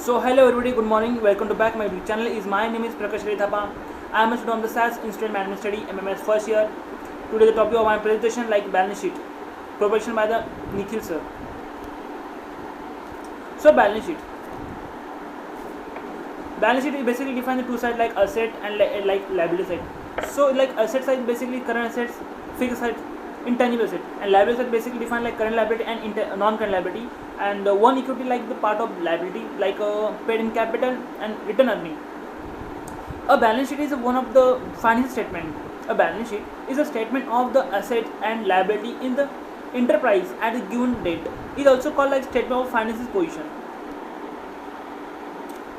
So hello everybody, good morning, welcome to back my YouTube channel. My name is Prakash Redhapa. I am a student of the SAS Institute Management Study MMS first year. Today the topic of my presentation like balance sheet, proposition by the Nikhil sir. So balance sheet is basically defined the two sides like asset and like liability side. So like asset side basically current assets, fixed assets, intangible asset, and liability side basically defined like current liability and non-current liability, and one equity like the part of liability like paid in capital and return earning. A balance sheet is one of the financial statement. A balance sheet is a statement of the asset and liability in the enterprise at a given date. It is also called like statement of financial position.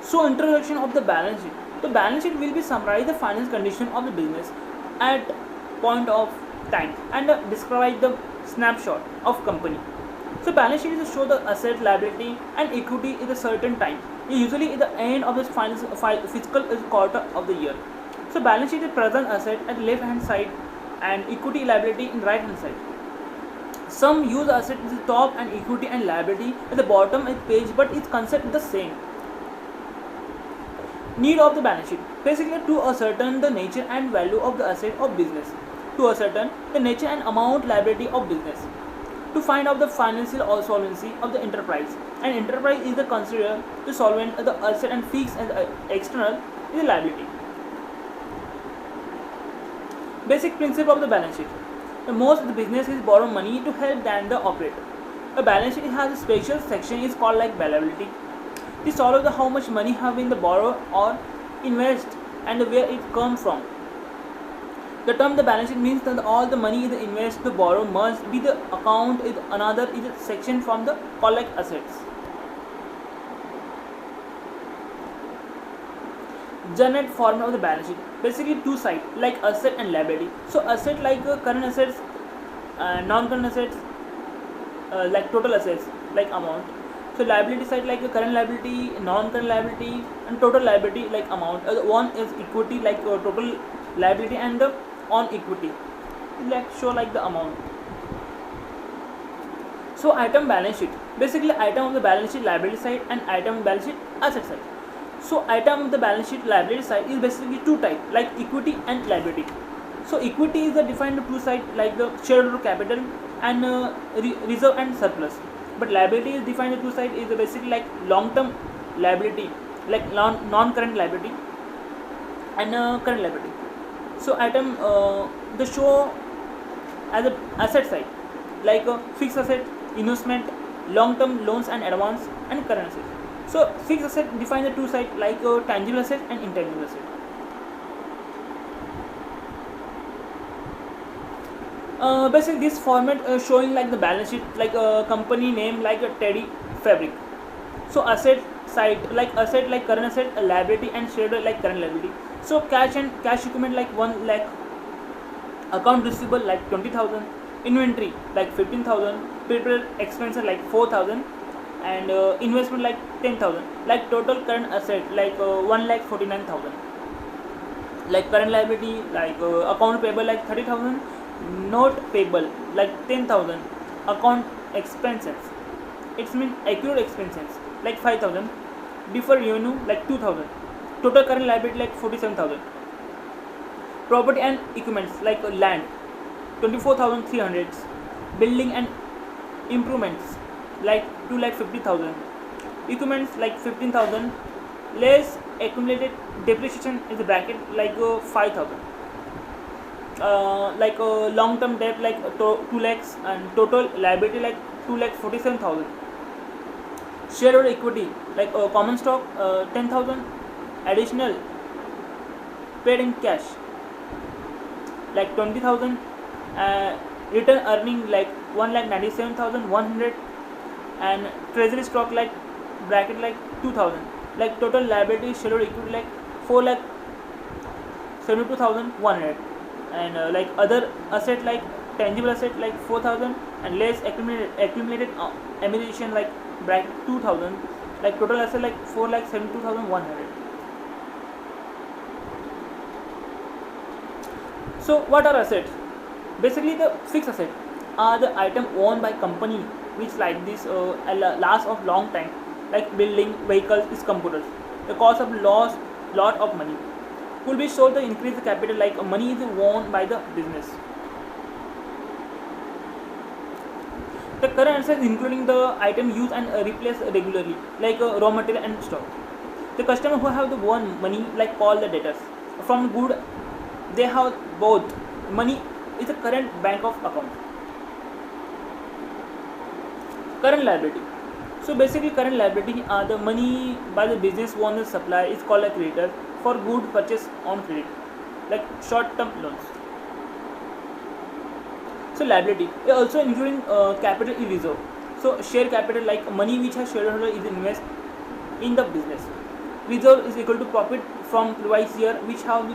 So introduction of the balance sheet. The balance sheet will be summarize the financial condition of the business at point of time and describe the snapshot of company. So balance sheet is to show the asset, liability and equity in a certain time. Usually at the end of the fiscal quarter of the year. So balance sheet is present asset at the left hand side and equity liability in right hand side. Some use asset at the top and equity and liability at the bottom of the page, but its concept is the same. Need of the balance sheet basically to ascertain the nature and value of the asset of business, to ascertain the nature and amount liability of business, to find out the financial or solvency of the enterprise. And enterprise is the considered the solvent of the asset and fixed and external is the liability. Basic principle of the balance sheet. The most of the business is borrow money to help than the operate. A balance sheet has a special section is called like liability. This follows the how much money have been the borrow or invest and where it comes from. The term the balance sheet means that all the money is invest the borrow must be the account is another is a section from the collect assets. Generate formula of the balance sheet. Basically two sides like asset and liability. So asset like current assets, non-current assets, like total assets like amount. So liability side like current liability, non-current liability and total liability like amount. One is equity like total liability and the on equity like show like the amount. So item balance sheet basically item of the balance sheet liability side and item of balance sheet asset side. So item of the balance sheet liability side is basically two types like equity and liability. So equity is the defined two side like the shareholder capital and reserve and surplus. But liability is defined the two side is basically like long term liability like non-current liability and current liability. So item the show as a asset side like fixed asset, investment, long term loans and advance and current asset. So fixed asset define the two side like tangible asset and intangible asset. Basically this format showing like the balance sheet like a company name like a Teddy Fabric. So asset side like asset like current asset, a liability and shareholder like current liability. So cash and cash equipment like 1 lakh, account receivable like 20,000, inventory like 15,000, prepared expenses like 4,000 and investment like 10,000. Like total current asset like 1 lakh 49,000. Like current liability like account payable like 30,000, note payable like 10,000, account expenses it means accrued expenses like 5,000, deferred revenue like 2,000, total current liability like 47,000. Property and equipments like land 24,300, building and improvements like 2,50,000, equipments like 15,000, less accumulated depreciation is the bracket like 5,000. Like long term debt like 2 lakhs and total liability like 2,47,000. Shareholder equity like common stock 10,000, additional paid in cash like 20,000, return earning like 1,97,100 and treasury stock like bracket like 2,000. Like total liability shareholder equity like 4,72,100 and like other asset like tangible asset like 4,000 and less accumulated amortization like bracket 2,000. Like total asset like 4,72,100. So what are assets? Basically the fixed asset are the item owned by company which like this last of long time like building vehicles is computers. The cost of loss lot of money could be sold to increase the capital, like money is won by the business. The current assets including the item used and replaced regularly, like raw material and stock. The customer who have the won money like call the debtors. From good, they have both. Money is the current bank of account. Current liability. So basically, current liability are the money by the business won the supply is called a creditor for good purchase on credit, like short-term loans. So liability is also including capital in reserve. So share capital like money which has shareholder is invest in the business. Reserve is equal to profit from previous year which have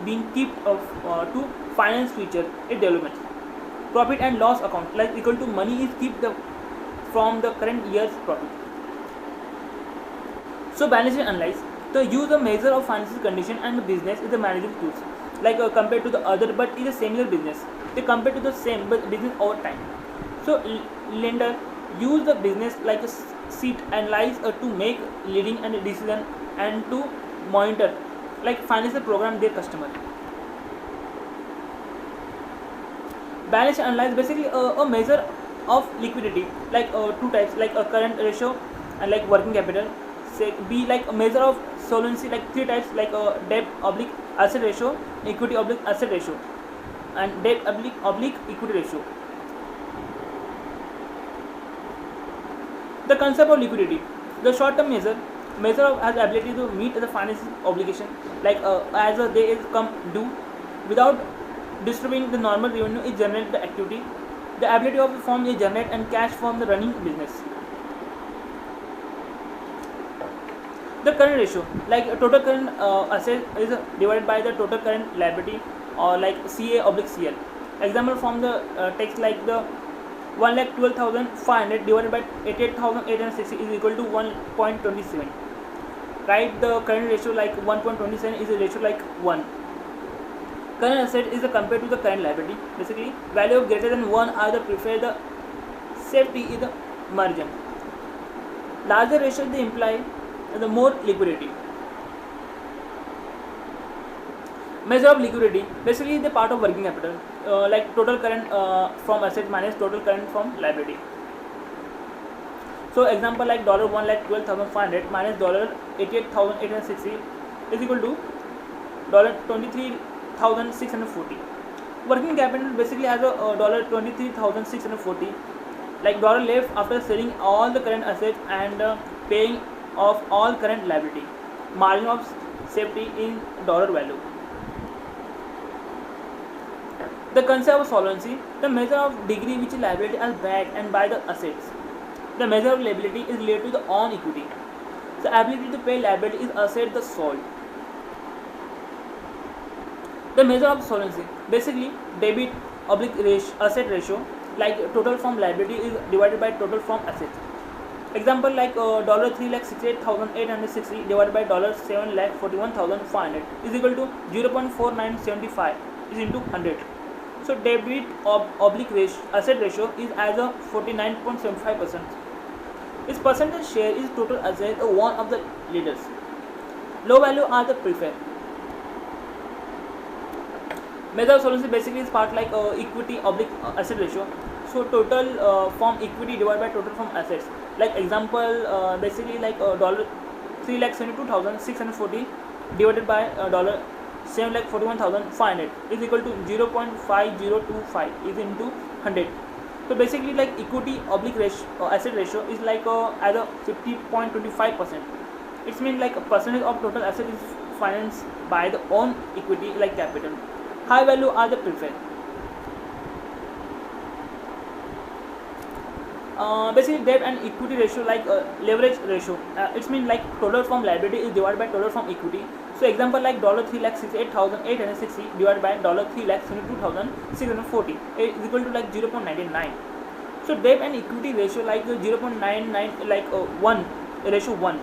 been kept to finance future development. Profit and loss account like equal to money is kept from the current year's profit. So balance sheet analyze. The use of measure of financial condition and the business is the management tools. Like compared to the other but is a similar business. They compare to the same but business over time. So lender use the business like a seat analyze to make leading and decision and to monitor like financial program their customer. Balance sheet analyze basically a measure of liquidity like two types like a current ratio and like working capital. Say be like a measure of solvency like three types like debt oblique asset ratio, equity oblique asset ratio, and debt oblique equity ratio. The concept of liquidity. The short-term measure of has ability to meet the financial obligation like as a day is come due without disturbing the normal revenue is generate the activity. The ability of the firm is generate and cash from the running business. The current ratio like total current asset is divided by the total current liability or like CA oblique CL. Example from the text like the 1,12,500 divided by 88,860 is equal to 1.27. Right, the current ratio like 1.27 is a ratio like 1. Current asset is compared to the current liability. Basically, value of greater than 1 are the preferred. The safety is the margin. Larger ratio they imply the more liquidity. Measure of liquidity basically the part of working capital like total current from asset minus total current from liability. So example like $1,12,500 minus $88,860 is equal to $23,640. Working capital basically has a $23,640 like dollar left after selling all the current assets and paying off all current liability. Margin of safety in dollar value. The concept of solvency, the measure of degree which liability is backed and by the assets. The measure of liability is related to the own equity. The ability to pay liability is asset the sold. The measure of solvency, basically debit oblique asset ratio, like total from liability is divided by total from assets. Example like $3,68,860 divided by $7,41,500 is equal to 0.4975 is into 100. So debit oblique asset ratio is as a 49.75%. Its percentage share is total asset one of the leaders. Low value are the preferred. Measure of solvency basically is part like equity oblique asset ratio. So total from equity divided by total from assets. Like example basically like $3,72,640 divided by $7,41,500 is equal to 0.5025 is into 100. So basically like equity oblique asset ratio is like as a 50.25%. It means like a percentage of total asset is financed by the own equity like capital. High value are the preferred. Basically debt and equity ratio like leverage ratio. It means like total from liability is divided by total from equity. So example like $3,68,860 divided by $3,72,640 is equal to like 0.99. So debt and equity ratio like 0.99 like 1 ratio 1.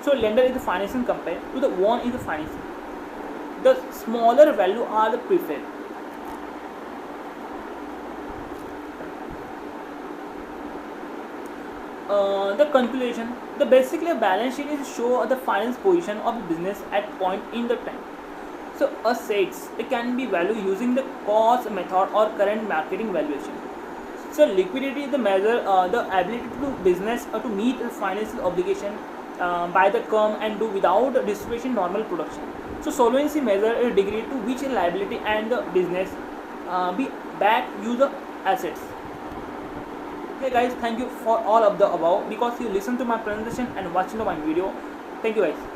So lender is the financing compared to the one is the financing. The smaller value are the preferred. The conclusion The basically a balance sheet is show the finance position of the business at point in the time. So assets it can be valued using the cost method or current marketing valuation. So liquidity is the measure the ability to business to meet the financial obligation by the come and do without distribution normal production. So solvency measure a degree to which a liability and the business be back use the assets. Okay guys, thank you for all of the above because you listen to my presentation and watching my video. Thank you guys.